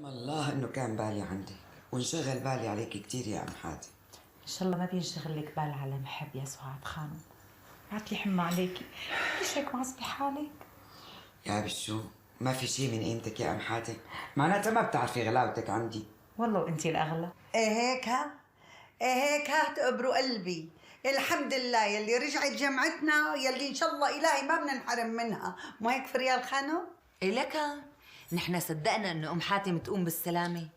الله انه كان بالي عندك وانشغل بالي عليك كثير يا ام حاتم. ان شاء الله ما بينشغل لك بال على محب يا سعاد خانم. بعتلي حمى عليكي، ليش هيك معصبي حالك؟ يا بشو ما في شيء من قيمتك يا ام حاتم، معناتها ما بتعرفي غلاوتك عندي. والله وانتي الاغلى. ايه هيك ها؟ ايه هيك ها تقبروا قلبي. الحمد لله يلي رجعت جمعتنا، يلي ان شاء الله الهي ما بدنا نحرم منها، مو هيك فريال خانو؟ إيه لك نحن صدقنا انه ام حاتم تقوم بالسلامه.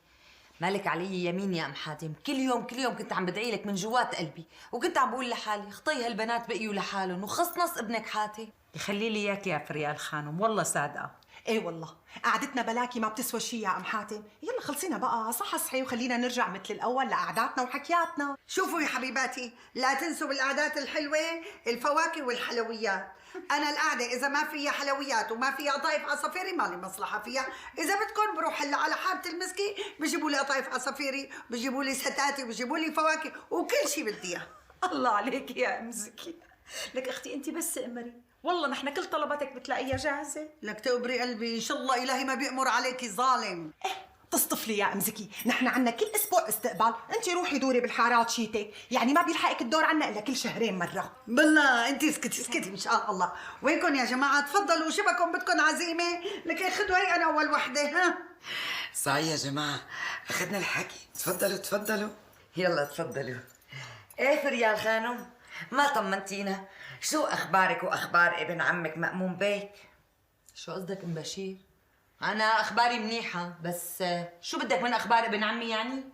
مالك علي يمين يا ام حاتم، كل يوم كنت عم بدعي لك من جوات قلبي، وكنت عم بقول لحالي خطي هالبنات بقيوا لحالهم وخص نص ابنك حاتم. يخلي لي اياك يا فريال خانم، والله صادقه. ايه والله قعدتنا بلاكي ما بتسوى شيء يا ام حاتم. يلا خلصينا بقى صحي وخلينا نرجع مثل الاول لقعداتنا وحكياتنا. شوفوا يا حبيباتي، لا تنسوا بالقعدات الحلوه الفواكه والحلويات. انا القعده اذا ما فيها حلويات وما فيها قطايف عصافيري مالي مصلحه فيها. اذا بدكم بروح هلا على حاره المسكي بجيبوا لي قطايف عصافيري، بجيبوا لي ستاتي، بجيبوا لي فواكه وكل شيء بدي اياه. الله عليك يا ام زكي. لك اختي انت بس امري، والله نحن كل طلباتك بتلاقيها جاهزه. لك تقبري قلبي، ان شاء الله الهي ما بيأمر عليكي ظالم. تصطفلي يا ام زكي، نحن عنا كل اسبوع استقبال، انت روحي دوري بالحارات شيتك، يعني ما بيلحقك الدور عنا الا كل شهرين مره. بالله انت اسكتي ان شاء الله. وينكم يا جماعه؟ تفضلوا، شبكم بدكم عزيمه؟ لك خدوا هي انا اول وحده. ها صحيح يا جماعه اخذنا الحكي، تفضلوا. يلا تفضلوا. ايه فريال خانم، ما طمنتينا، شو اخبارك واخبار ابن عمك مأمون بيك؟ شو قصدك ام بشير؟ انا اخباري منيحه، بس شو بدك من اخبار ابن عمي يعني؟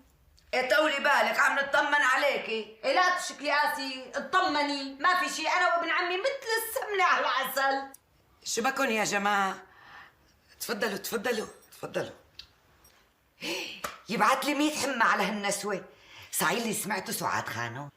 ايه طولي بالك، عم نطمن عليكي. إيه لا تشكلي قاسي، اطمني، ما في شيء، انا وابن عمي مثل السمنه على العسل. شو بكن يا جماعه؟ تفضلوا. يبعت لي 100 حمى على هالنسوه. صحيح اللي سمعته سعاد خانم؟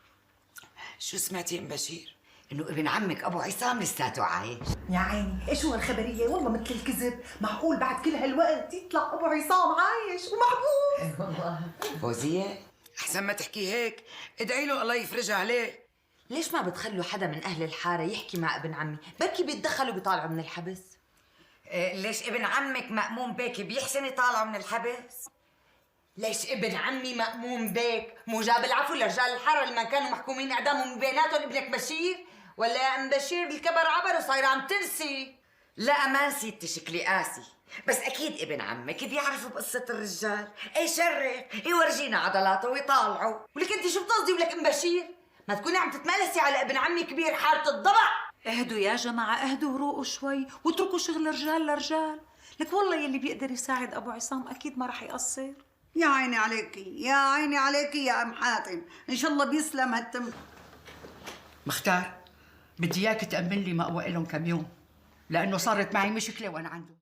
شو سمعتي يا ام بشير؟ انه ابن عمك ابو عصام لساته عايش. يا عيني ايش هو الخبريه، والله مثل الكذب، معقول بعد كل هالوقت يطلع ابو عصام عايش ومحبوس؟ والله فوزيه احسن ما تحكي هيك، ادعي له الله يفرجها عليه. ليش ما بتخلوا حدا من اهل الحاره يحكي مع ابن عمي؟ بركي بيتدخلوا بيطالعوا من الحبس. ليش ابن عمك مأمون بيك بيحسن يطالعوا من الحبس؟ ليش ابن عمي مأمون بيك مو جاب العفو لرجال الحاره اللي ما كانوا محكومين اعدامهم من بيناتهم ابنك بشير؟ ولا يا ام بشير الكبر عبر وصايره عم تنسي؟ لا ما نسيت شكلي قاسي، بس اكيد ابن عمك بيعرفوا بقصه الرجال. اي شرف يورجينا عضلاته ويطالعوا. ولك انت شو بتقصدي ولك ام بشير؟ ما تكوني عم تتملسي على ابن عمي كبير حاره الضبع. اهدوا يا جماعه، اهدوا وروقوا شوي واتركوا شغل الرجال لرجال. لك والله يلي بيقدر يساعد ابو عصام اكيد ما رح يقصر. يا عيني عليكي يا ام حاتم، ان شاء الله بيسلم هالتم. مختار، بدي اياك تأمن لي مأوى لهم كم يوم، لأنه صارت معي مشكلة وأنا عندهم.